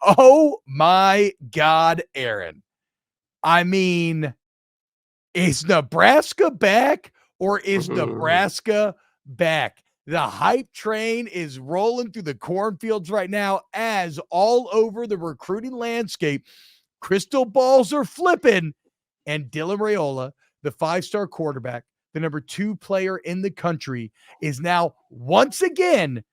Oh my God, Aaron. I mean, is Nebraska back or is Nebraska back? The hype train is rolling through the cornfields right now as all over the recruiting landscape, crystal balls are flipping, and Dylan Raiola, the 5-star quarterback, the number 2 player in the country, is now once again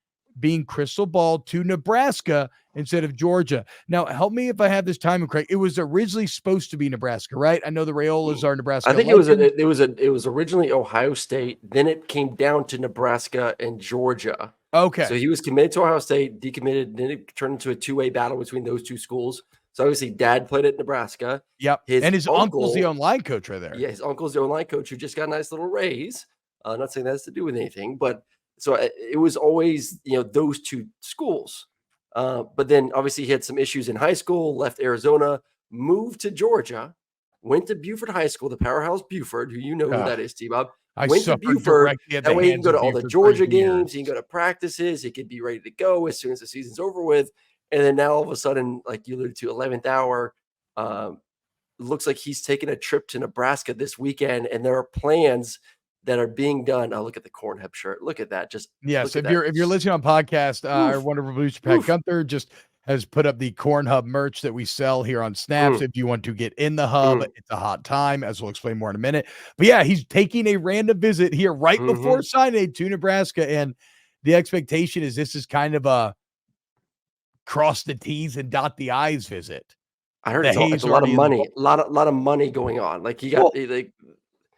being crystal balled to Nebraska instead of Georgia. Now, help me if I have this timing correct. It was originally supposed to be Nebraska, right? I know the Raiolas are Nebraska. I think it was originally Ohio State. Then it came down to Nebraska and Georgia. Okay. So he was committed to Ohio State, decommitted. Then it turned into a two-way battle between those two schools. So obviously, Dad played at Nebraska. Yep. And his uncle's the online coach right there. Yeah, his uncle's the online coach who just got a nice little raise. Not saying that has to do with anything, but so it was always those two schools. But then obviously he had some issues in high school. Left Arizona, moved to Georgia. Went to Buford High School, the powerhouse Buford, who you know who that is, T-Bob. Went to Buford. That way he can go to all the Georgia games. He can go to practices. He could be ready to go as soon as the season's over with. And then now all of a sudden, like you alluded to, 11th hour, looks like he's taking a trip to Nebraska this weekend. And there are plans that are being done. Oh, look at the Corn Hub shirt. Look at that. Just yes. If you're listening on podcast, our wonderful producer Pat Gunther just has put up the Corn Hub merch that we sell here on Snaps. If you want to get in the hub, it's a hot time, as we'll explain more in a minute. But yeah, he's taking a random visit here right before signing to Nebraska. And the expectation is this is kind of a cross the T's and dot the I's visit. I heard it's a lot of money, a lot of money going on. Like he got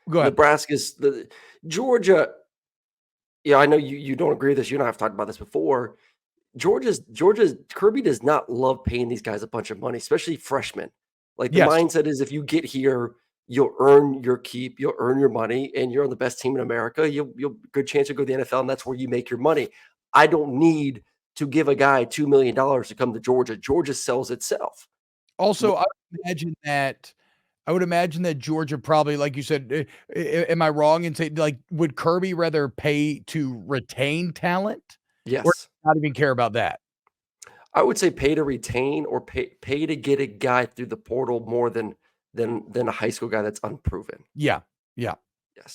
Nebraska's Georgia. Yeah, I know you don't agree with this. You and I have talked about this before. Georgia's Kirby does not love paying these guys a bunch of money, especially freshmen. Like the mindset is if you get here, you'll earn your keep, you'll earn your money, and you're on the best team in America. You'll good chance to go to the NFL, and that's where you make your money. I don't need to give a guy $2 million to come to Georgia. Georgia sells itself. Also, I would imagine that Georgia probably, like you said, am I wrong in saying, like, would Kirby rather pay to retain talent? Yes. Or not even care about that? I would say pay to retain or pay to get a guy through the portal more than a high school guy that's unproven. Yeah. Yes.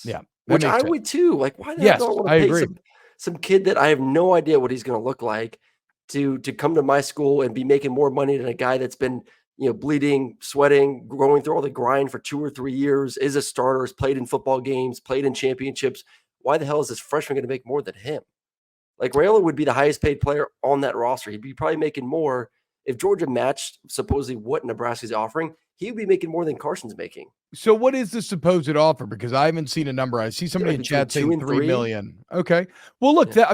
Yeah. Which I would too. Like, why the hell do I want to pay some kid that I have no idea what he's going to look like to come to my school and be making more money than a guy that's been bleeding, sweating, going through all the grind for 2 or 3 years, is a starter, has played in football games, played in championships. Why the hell is this freshman going to make more than him? Like Raiola would be the highest paid player on that roster. He'd be probably making more if Georgia matched supposedly what Nebraska's offering. He would be making more than Carson's making. So what is the supposed offer? Because I haven't seen a number. I see somebody in chat saying 3 million. Okay. Well, look, that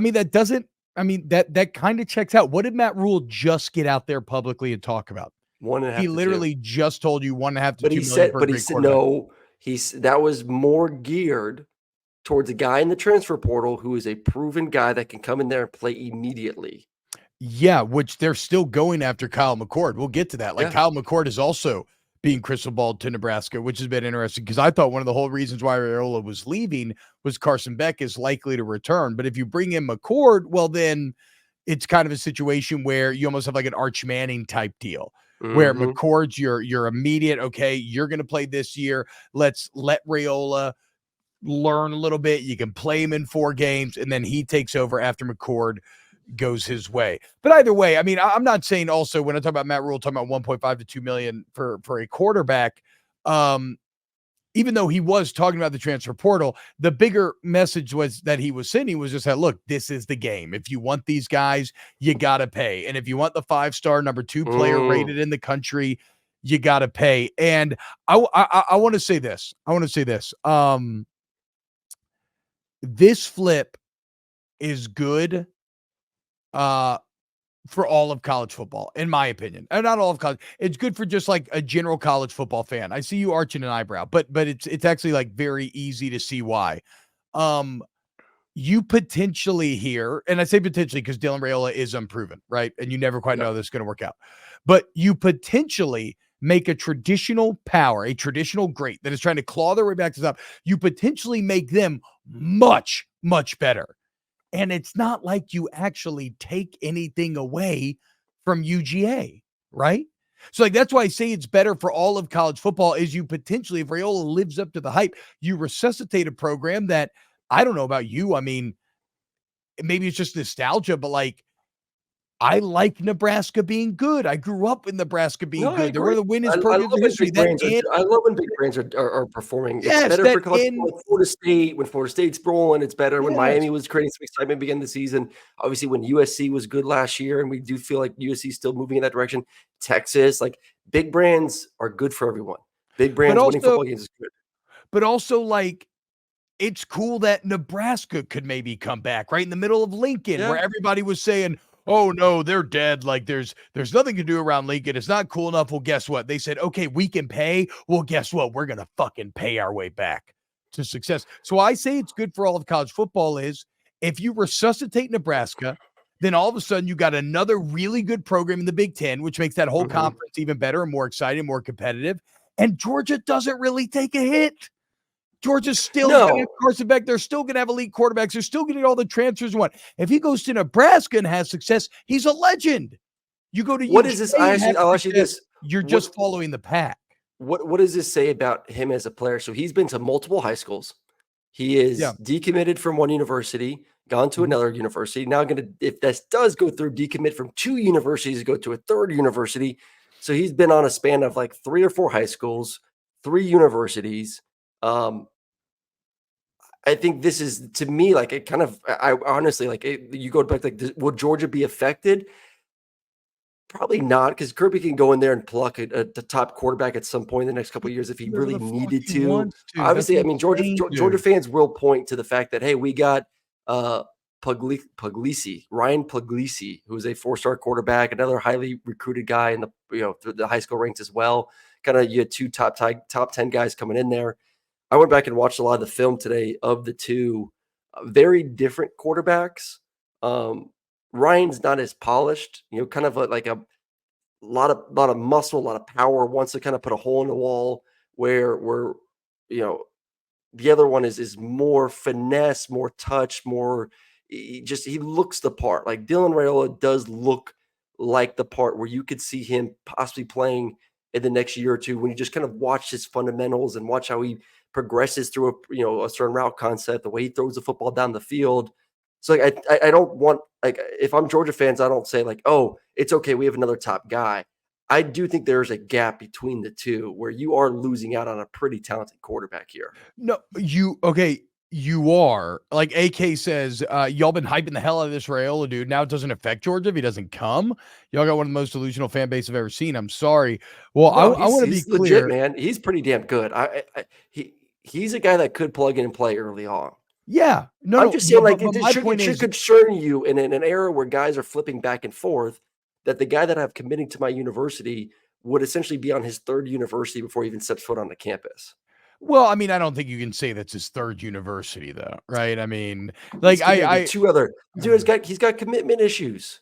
kind of checks out. What did Matt Rhule just get out there publicly and talk about? 1.5. He literally just told you 1.5 to 2 million. But he said no. That was more geared towards a guy in the transfer portal who is a proven guy that can come in there and play immediately. Yeah, which they're still going after Kyle McCord. We'll get to that. Kyle McCord is also being crystal balled to Nebraska, which has been interesting because I thought one of the whole reasons why Raiola was leaving was Carson Beck is likely to return. But if you bring in McCord, well, then it's kind of a situation where you almost have like an Arch Manning type deal. Where McCord's your immediate, okay, you're going to play this year. Let's let Raiola learn a little bit. You can play him in 4 games, and then he takes over after McCord goes his way. But either way, I mean, I'm not saying also when I talk about Matt Rhule, talking about 1.5 to 2 million for a quarterback, even though he was talking about the transfer portal, the bigger message was that he was sending was just that, look, this is the game. If you want these guys, you got to pay. And if you want the 5-star number 2 player rated in the country, you got to pay. And I want to say this. This flip is good for all of college football, in my opinion. And not all of college. It's good for just like a general college football fan. I see you arching an eyebrow, but it's actually like very easy to see why. You potentially here, and I say potentially because Dylan Raiola is unproven, right? And you never quite know this is going to work out. But you potentially make a traditional power, a traditional great that is trying to claw their way back to the top. You potentially make them much, much better. And it's not like you actually take anything away from UGA, right? So like that's why I say it's better for all of college football is you potentially, if Raiola lives up to the hype, you resuscitate a program that I don't know about you. I mean, maybe it's just nostalgia, but like I like Nebraska being good. I grew up in Nebraska being No, I good. They're one agree. of the I winningest love programs in when history. big brands are I love when big brands are performing. It's Yes, better that for college in football. Like Florida State, when Florida State's rolling, it's better. When yes. Miami was creating some excitement beginning the season. Obviously, when USC was good last year, and we do feel like USC is still moving in that direction. Texas, like big brands are good for everyone. Big But brands winning also, football games is good. like it's cool that Nebraska could maybe come back right in the middle of Lincoln, Yeah. where everybody was saying, "Oh no, they're dead. Like there's nothing to do around Lincoln. It's not cool enough." Well, guess what? They said, "Okay, we can pay." Well, guess what? We're gonna fucking pay our way back to success. So I say it's good for all of college football is if you resuscitate Nebraska, then all of a sudden you got another really good program in the Big Ten, which makes that whole Mhm. conference even better and more exciting, more competitive. And Georgia doesn't really take a hit. Georgia's still going to have No. Carson Beck. They're still going to have elite quarterbacks. They're still getting all the transfers you want. If he goes to Nebraska and has success, he's a legend. You go to What is this? UGA and have I'll ask you success, this. you're What just following the pack. what does this say about him as a player? So he's been to multiple high schools. He Yeah. is decommitted from one university, gone to Mhm. another university. Now gonna if this does go through, decommit from 2 universities, go to a 3rd university. So he's been on a span of like 3 or 4 high schools, 3 universities. Um, I think this is to me like it kind of I honestly like you go back like will Georgia be affected? Probably not, because Kirby can go in there and pluck the top quarterback at some point in the next couple of years if he Whatever really the fuck needed he to. wants to. That's Obviously, what I mean, I'm saying, Georgia dude. fans will point to the fact that, hey, we got Puglisi, Ryan Puglisi, who's a 4-star quarterback, another highly recruited guy in the high school ranks as well. Kind of you had 2 top 10 guys coming in there. I went back and watched a lot of the film today of the 2 very different quarterbacks. Um, Ryan's not as polished, kind of like a lot of muscle, a lot of power, wants to kind of put a hole in the wall where you know the other one is more finesse, more touch, more he looks the part. Like Dylan Raiola does look like the part where you could see him possibly playing in the next year or two when you just kind of watch his fundamentals and watch how he progresses through a certain route concept, the way he throws the football down the field. So like I don't want like if I'm Georgia fans, I don't say like, oh, it's okay, we have another top guy. I do think there's a gap between the two where you are losing out on a pretty talented quarterback here. No, you are. Like AK says, y'all been hyping the hell out of this Raiola dude. Now it doesn't affect Georgia if he doesn't come. Y'all got one of the most delusional fan base I've ever seen. I'm sorry. Well, No, I want to be he's legit, clear. man. He's pretty damn good. He's a guy that could plug in and play early on. Yeah. No, I'm no. just saying, like, But my it point should is, concern you in an era where guys are flipping back and forth, that the guy that I'm committing to my university would essentially be on his 3rd university before he even steps foot on the campus. well, I mean, I don't think you can say that's his 3rd university, though, right? I mean, He's like, committed to 2 other dude, he's got commitment issues.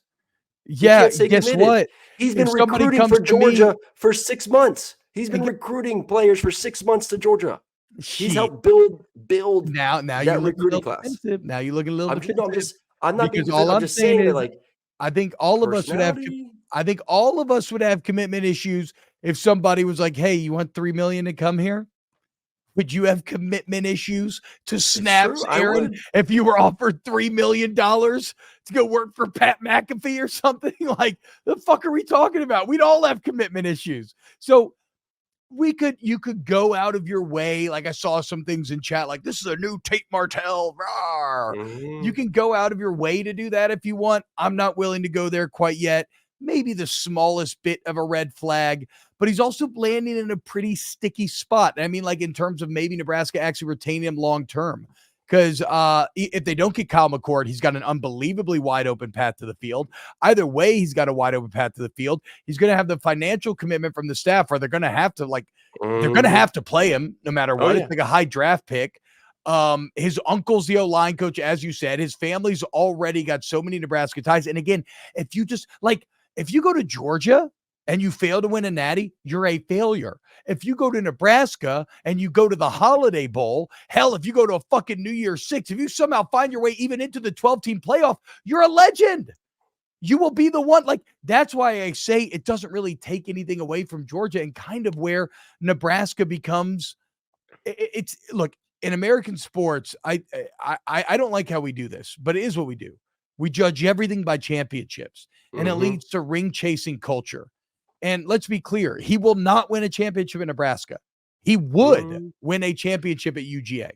He yeah, can't stay guess committed. what? He's been If somebody recruiting comes for to me, Georgia for 6 months. He's and been recruiting players for 6 months to Georgia. He's shit, helped build now you that looking a recruiting little class. defensive. Now you're looking a little defensive I'm not being because all defensive. I'm I'm just saying saying that, is like, I think all of us would have personality. I think all of us would have commitment issues if somebody was like, "Hey, you want 3 million to come here?" Would you have commitment issues to It's true. snaps, I Aaron, would. if you were offered $3 million to go work for Pat McAfee or something? Like, the fuck are we talking about? We'd all have commitment issues. So you could go out of your way. Like I saw some things in chat, like this is a new Tate Martell. Rawr. You Mhm. can go out of your way to do that if you want. I'm not willing to go there quite yet. Maybe the smallest bit of a red flag, but he's also landing in a pretty sticky spot. I mean, like in terms of maybe Nebraska actually retaining him long term. Because if they don't get Kyle McCord, he's got an unbelievably wide open path to the field. Either way, he's got a wide open path to the field. He's going to have the financial commitment from the staff, or they're going to have to Mhm. play him no matter Oh, what. It's yeah. like a high draft pick. His uncle's the O-line coach, as you said. His family's already got so many Nebraska ties. And again, if you go to Georgia and you fail to win a natty, you're a failure. If you go to Nebraska and you go to the Holiday Bowl, hell, if you go to a fucking New Year's Six, if you somehow find your way even into the 12-team playoff, you're a legend. You will be the one. Like, that's why I say it doesn't really take anything away from Georgia, and kind of where Nebraska becomes. It's look, in American sports, I don't like how we do this, but it is what we do. We judge everything by championships, and it leads to ring chasing culture. And let's be clear, he will not win a championship in Nebraska. He would win a championship at UGA,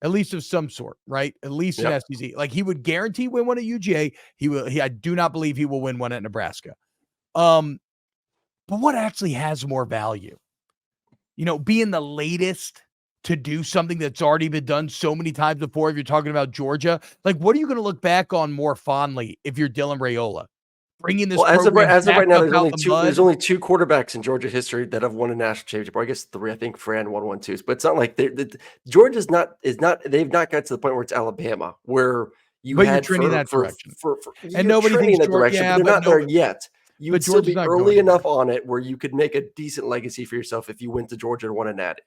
at least of some sort, right? At least an SEC. Like, he would guarantee win one at UGA. I do not believe he will win one at Nebraska. But what actually has more value? Being the latest to do something that's already been done so many times before. If you're talking about Georgia, like, what are you going to look back on more fondly if you're Dylan Raiola? Bringing this as of right now, there's only two quarterbacks in Georgia history that have won a national championship. Or I guess three. I think Fran won one too. But it's not like Georgia's not. They've not got to the point where it's Alabama, where you're trending that direction. And nobody thinks that direction, but they're not there yet. You would still be early enough on it where you could make a decent legacy for yourself if you went to Georgia and won a natty.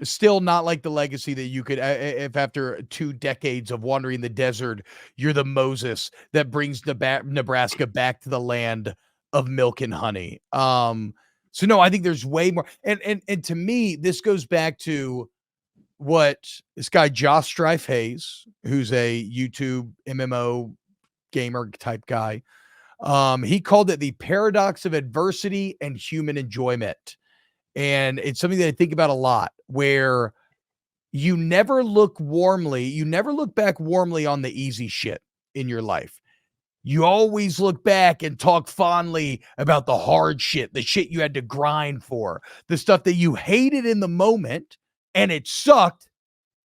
Still not like the legacy that you could, if after 2 decades of wandering the desert, you're the Moses that brings Nebraska back to the land of milk and honey. So no, I think there's way more. And to me, this goes back to what this guy, Josh Strife Hayes, who's a YouTube MMO gamer type guy, he called it the paradox of adversity and human enjoyment. And it's something that I think about a lot, where you never look back warmly on the easy shit in your life. You always look back and talk fondly about the hard shit, the shit you had to grind for, the stuff that you hated in the moment and it sucked.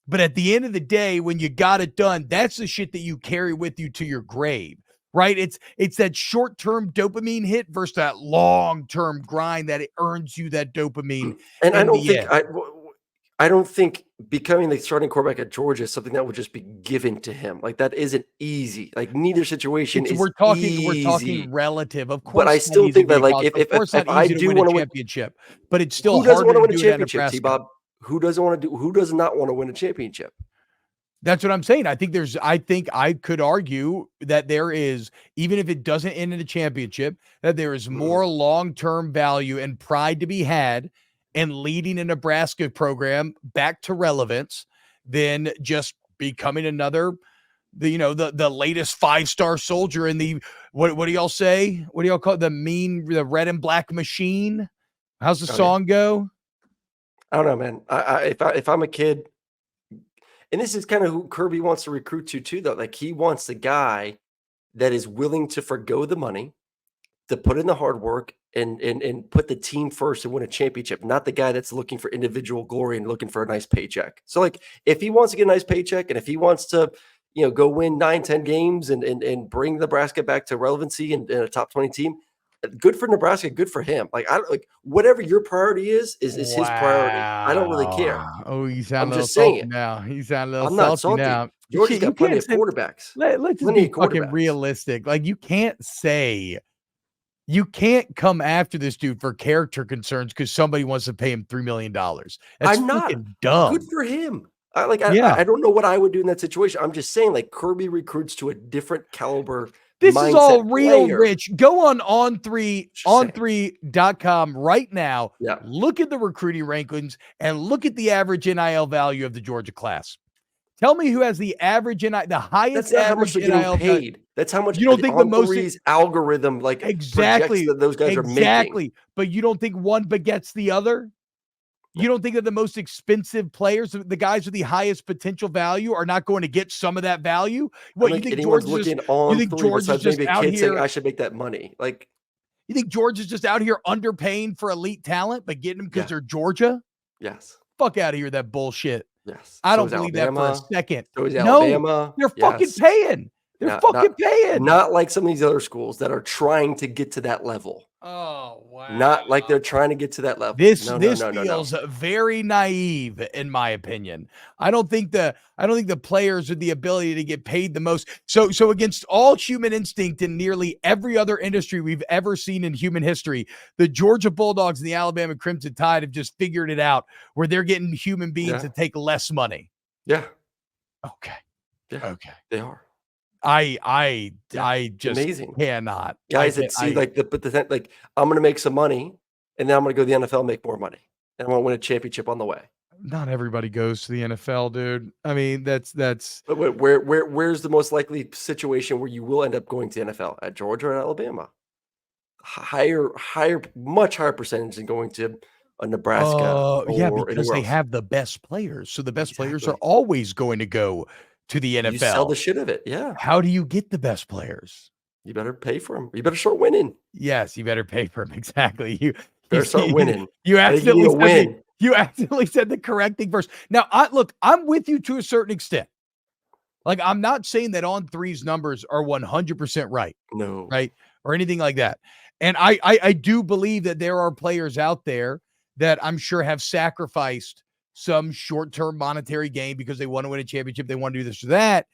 But at the end of the day, when you got it done, that's the shit that you carry with you to your grave. Right? It's that short-term dopamine hit versus that long-term grind that it earns you that dopamine. And I don't think becoming the starting quarterback at Georgia is something that would just be given to him. Like, that isn't easy. Like, neither situation is easy. We're talking relative, of course. But I still think that, like, if I do want to win a championship, but it's still hard to win a championship, T-Bob. Who does not want to win a championship? That's what I'm saying. I think I could argue that there is, even if it doesn't end in a championship, that there is more long-term value and pride to be had in leading a Nebraska program back to relevance than just becoming the latest 5-star soldier in the, what do y'all say? What do y'all call it? The red and black machine? How's the song go? I don't know, man. If I'm a kid, and this is kind of who Kirby wants to recruit to too, though. Like, he wants a guy that is willing to forgo the money, to put in the hard work and put the team first and win a championship, not the guy that's looking for individual glory and looking for a nice paycheck. So, like, if he wants to get a nice paycheck and if he wants to, go win 9-10 games and bring Nebraska back to relevancy and a top 20 team, good for Nebraska, good for him. Like, whatever your priority is his priority. I don't really care. Oh, you sound I'm just saying now. You sound a little I'm not salty now. Georgia's got plenty of quarterbacks. Let's just be fucking realistic. Like, you can't come after this dude for character concerns because somebody wants to pay him $3 million. That's fucking dumb. Good for him. I don't know what I would do in that situation. I'm just saying, like, Kirby recruits to a different caliber. This is all real, Rich. Go on on3.com right now. Yeah. Look at the recruiting rankings and look at the average NIL value of the Georgia class. Tell me who has the average the highest average NIL paid. That's how much you don't think the most algorithm exactly that those guys are making. But you don't think one begets the other? You don't think that the most expensive players, the guys with the highest potential value, are not going to get some of that value? What, you think George is just out here saying I should make that money? Like, you think George is just out here underpaying for elite talent, but getting them because they're Georgia? Yes. Fuck out of here, that bullshit. Yes. I don't believe that for a second. So is Alabama. They're fucking paying. They're fucking paying. Not like some of these other schools that are trying to get to that level. Oh, wow. Not like they're trying to get to that level. This feels very naive, in my opinion. I don't think the players with the ability to get paid the most. So against all human instinct in nearly every other industry we've ever seen in human history, the Georgia Bulldogs and the Alabama Crimson Tide have just figured it out, where they're getting human beings to take less money. Yeah. Okay. Yeah. Okay. They are. I just amazing. cannot. Guys that see like I'm going to make some money and then I'm going to go to the NFL and make more money. And I'm going to win a championship on the way. Not everybody goes to the NFL, dude. I mean, that's But where's the most likely situation where you will end up going to the NFL? At Georgia or Alabama? Much higher percentage than going to a Nebraska yeah, or because anywhere they else. have the best players. So the best players are always going to go to the NFL. You sell the shit of it. Yeah. How do you get the best players? You better pay for them. You better start winning. Yes, you better pay for them. Exactly. You better start winning. You accidentally said win. You accidentally said the correct thing first. Now, I'm with you to a certain extent. Like, I'm not saying that On Three's numbers are 100% right. No. Right? Or anything like that. And I do believe that there are players out there that I'm sure have sacrificed some short-term monetary gain because they want to win a championship. They want to do this or that.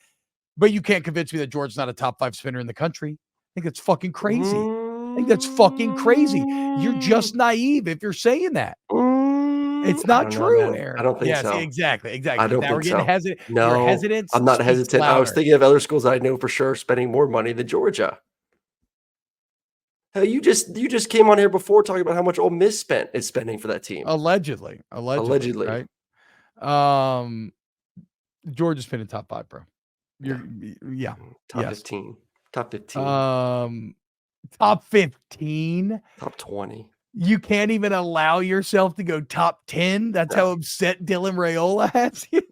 But you can't convince me that George's not a top 5 spinner in the country. I think that's fucking crazy. I think that's fucking crazy. You're just naive if you're saying that. It's not true, Aaron. I don't think so. Exactly. I don't now think we're getting so. hesitant. No, your hesitance I'm not hesitant. louder. I was thinking of other schools I know for sure spending more money than Georgia. Hell, you just came on here before talking about how much Ole Miss is spending for that team. Allegedly. Right? Georgia's been in top 5, bro. Top 15. Top 15. Top 15. Top 20. You can't even allow yourself to go top 10. That's how upset Dylan Raiola has you.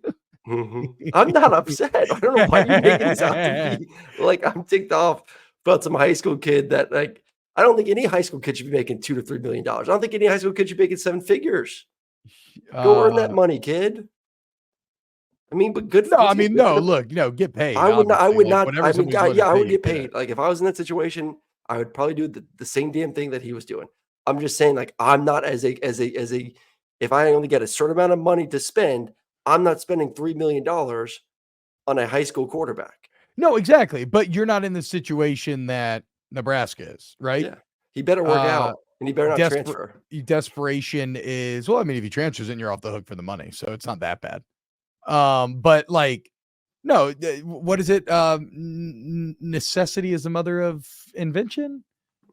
I'm not upset. I don't know why you're making this out to be like I'm ticked off about some high school kid that like I don't think any high school kid should be making $2 to $3 million. I don't think any high school kid should be making 7 figures. Go earn that money, kid. I mean, but good. Look, get paid. I would not. I would get paid. Like if I was in that situation, I would probably do the same damn thing that he was doing. I'm just saying, like, I'm not as a if I only get a certain amount of money to spend, I'm not spending $3 million on a high school quarterback. No, exactly. But you're not in the situation that Nebraska is, right? Yeah. He better work out and he better not transfer. Desperation is, well, I mean, if he transfers in, you're off the hook for the money. So it's not that bad. But like, no, what is it? Necessity is the mother of invention.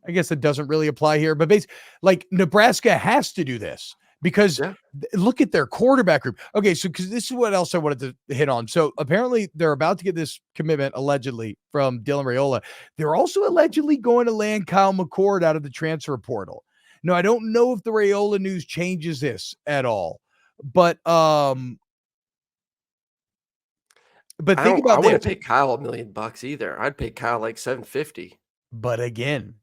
I guess it doesn't really apply here, but basically, like Nebraska has to do this because look at their quarterback group. Okay, so because this is what else I wanted to hit on. So apparently they're about to get this commitment allegedly from Dylan Raiola. They're also allegedly going to land Kyle McCord out of the transfer portal. Now, I don't know if the Raiola news changes this at all, but think about this. I wouldn't pay Kyle $1 million either. I'd pay Kyle like $750. But again,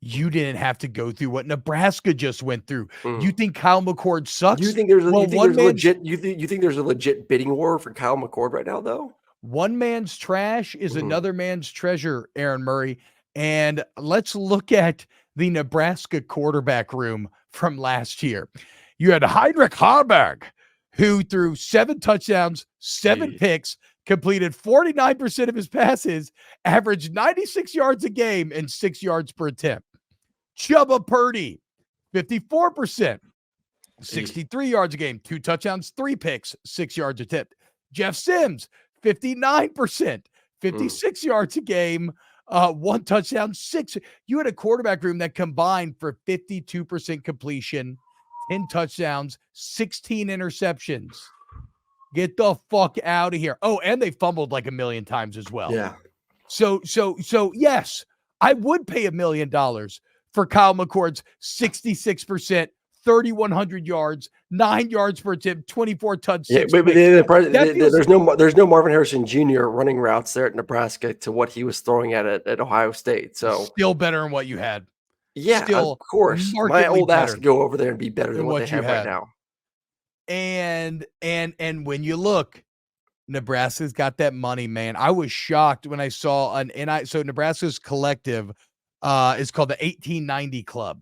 you didn't have to go through what Nebraska just went through. You think Kyle McCord sucks? You think there's a legit bidding war for Kyle McCord right now, though? One man's trash is another man's treasure, Aaron Murray. And let's look at the Nebraska quarterback room from last year. You had Heinrich Harburg, who threw 7 touchdowns, 7 picks, completed 49% of his passes, averaged 96 yards a game and 6 yards per attempt. Chubba Purdy, 54%, 63 yards a game, 2 touchdowns, 3 picks, 6 yards a attempt. Jeff Sims, 59%, 56 yards a game, 1 touchdown, 6. You had a quarterback room that combined for 52% completion, 10 touchdowns, 16 interceptions. Get the fuck out of here. Oh, and they fumbled like 1 million times as well. Yeah. So yes, I would pay $1 million for Kyle McCord's 66%, 3,100 yards, 9 yards per attempt, 24 touchdowns. Yeah, but there's no Marvin Harrison Jr. running routes there at Nebraska to what he was throwing at Ohio State. So still better than what you had. Yeah, still, of course. My old ass could go over there and be better than what they have right now. And when you look, Nebraska's got that money, man. I was shocked when I saw so Nebraska's collective is called the 1890 Club.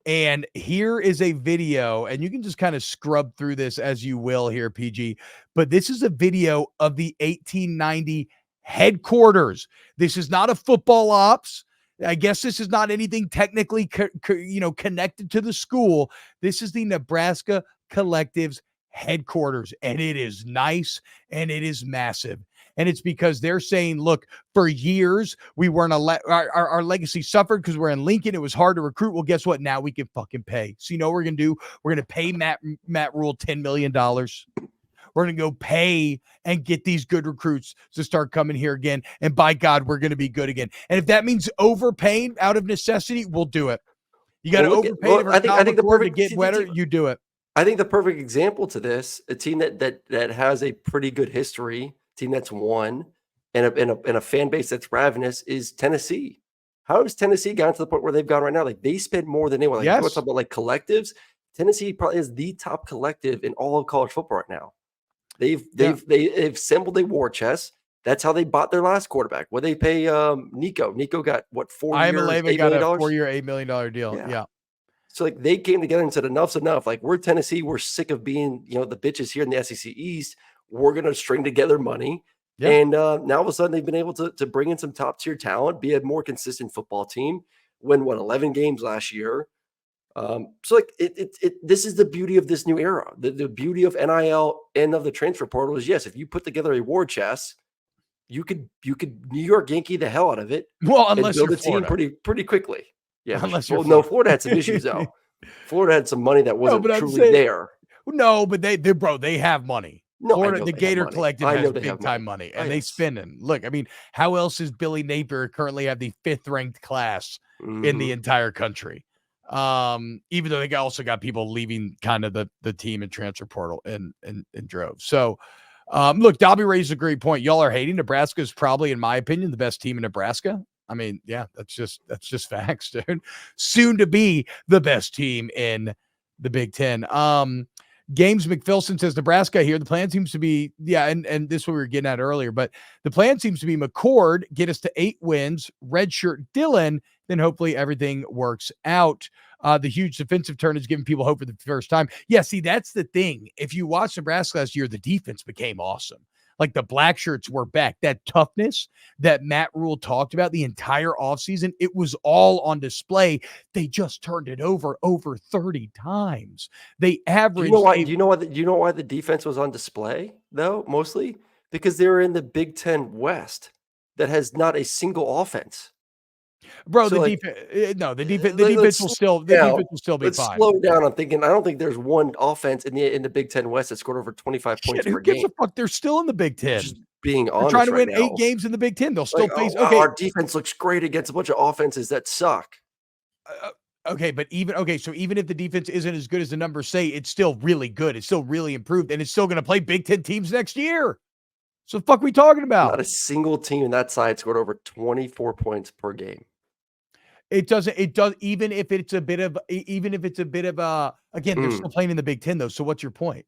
And here is a video, and you can just kind of scrub through this as you will here, PG. But this is a video of the 1890 headquarters. This is not a football ops. I guess this is not anything technically connected to the school. This is the Nebraska Collective's headquarters, and it is nice and it is massive. And it's because they're saying, look, for years, we weren't our legacy suffered because we're in Lincoln. It was hard to recruit. Well, guess what? Now we can fucking pay. So you know what we're going to do? We're going to pay Matt Rhule $10 million. We're going to go pay and get these good recruits to start coming here again. And by God, we're going to be good again. And if that means overpaying out of necessity, we'll do it. You got to overpay for Kyle McCord to get better. You do it. I think the perfect example to this, a team that has a pretty good history, team that's won, and a fan base that's ravenous is Tennessee. How has Tennessee gotten to the point where they've gone right now? Like they spend more than anyone. Like you want to talk about like collectives. Tennessee probably is the top collective in all of college football right now. They've assembled a war chest. That's how they bought their last quarterback. What they pay Nico? Nico got what 4 years? IMLA got a 4-year, $8 million deal. Yeah. So like they came together and said, enough's enough. Like we're Tennessee. We're sick of being the bitches here in the SEC East. We're gonna string together money. Yeah. And now all of a sudden they've been able to bring in some top tier talent, be a more consistent football team. Win 11 games last year. So like this is the beauty of this new era. The beauty of NIL and of the transfer portal is yes, if you put together a war chest, you could New York Yankee the hell out of it. Well, unless build you're a team pretty quickly. Yeah, unless Florida had some issues though. Florida had some money that wasn't truly there. No, but they have money. No, Florida, the Gator Collective has big time money, and they spending. Look, I mean, how else does Billy Napier currently have the 5th ranked class in the entire country? Even though they also got people leaving kind of the team and transfer portal in droves. So look, Dobby raised a great point. Y'all are hating. Nebraska is probably, in my opinion, the best team in Nebraska. I mean, yeah, that's just facts, dude. Soon to be the best team in the Big Ten. Games McPhilson says Nebraska here. The plan seems to be, and this is what we were getting at earlier, but the plan seems to be McCord, get us to 8 wins, redshirt Dylan, then hopefully everything works out. The huge defensive turn is giving people hope for the first time. Yeah, see, that's the thing. If you watch Nebraska last year, the defense became awesome. Like the black shirts were back. That toughness that Matt Rhule talked about the entire offseason, it was all on display. They just turned it over 30 times. They averaged. Do you know why the defense was on display though? Mostly because they were in the Big Ten West that has not a single offense. Bro, so the defense will still be fine. Let's slow down. I'm thinking, I don't think there's one offense in the Big Ten West that scored over 25 points per game. Who gives a fuck? They're still in the Big Ten. Just being honest, they're trying to win 8 games in the Big Ten. They'll still face. Okay, our defense looks great against a bunch of offenses that suck. Okay, but even if the defense isn't as good as the numbers say, it's still really good. It's still really improved, and it's still going to play Big Ten teams next year. So the fuck are we talking about? Not a single team in that side scored over 24 points per game. It does, even if it's a bit of again, they're still playing in the Big Ten though. So what's your point?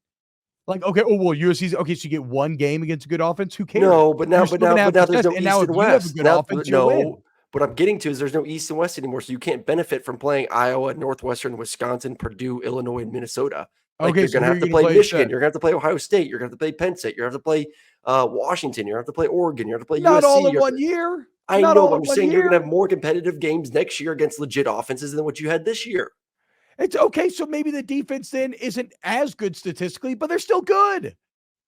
Like, okay, USC's okay, so you get one game against a good offense. Who cares? No, but now there's no East and West. No, what I'm getting to is there's no East and West anymore, so you can't benefit from playing Iowa, Northwestern, Wisconsin, Purdue, Illinois, and Minnesota. Like you're going to have to play Michigan. You're going to have to play Ohio State. You're going to have to play Penn State. You're going to have to play Washington. You're going to have to play Oregon. You're going to have to play USC. Not all in 1 year. I know, but I'm just saying you're going to have more competitive games next year against legit offenses than what you had this year. It's okay. So maybe the defense then isn't as good statistically, but they're still good.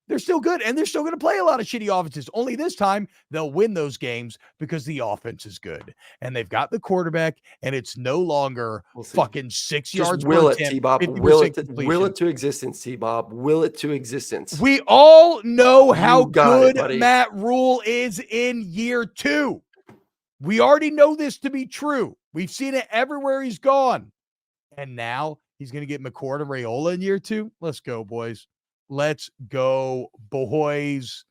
They're still good, and they're still going to play a lot of shitty offenses. Only this time, they'll win those games because the offense is good. And they've got the quarterback, and it's no longer fucking 6 yards. Will it, T-Bob. Will it to existence, T-Bob. Will it to existence. We all know how good Matt Rhule is in year 2. We already know this to be true. We've seen it everywhere he's gone. And now he's going to get McCord and Raiola in year 2. Let's go, boys. Let's go, boys.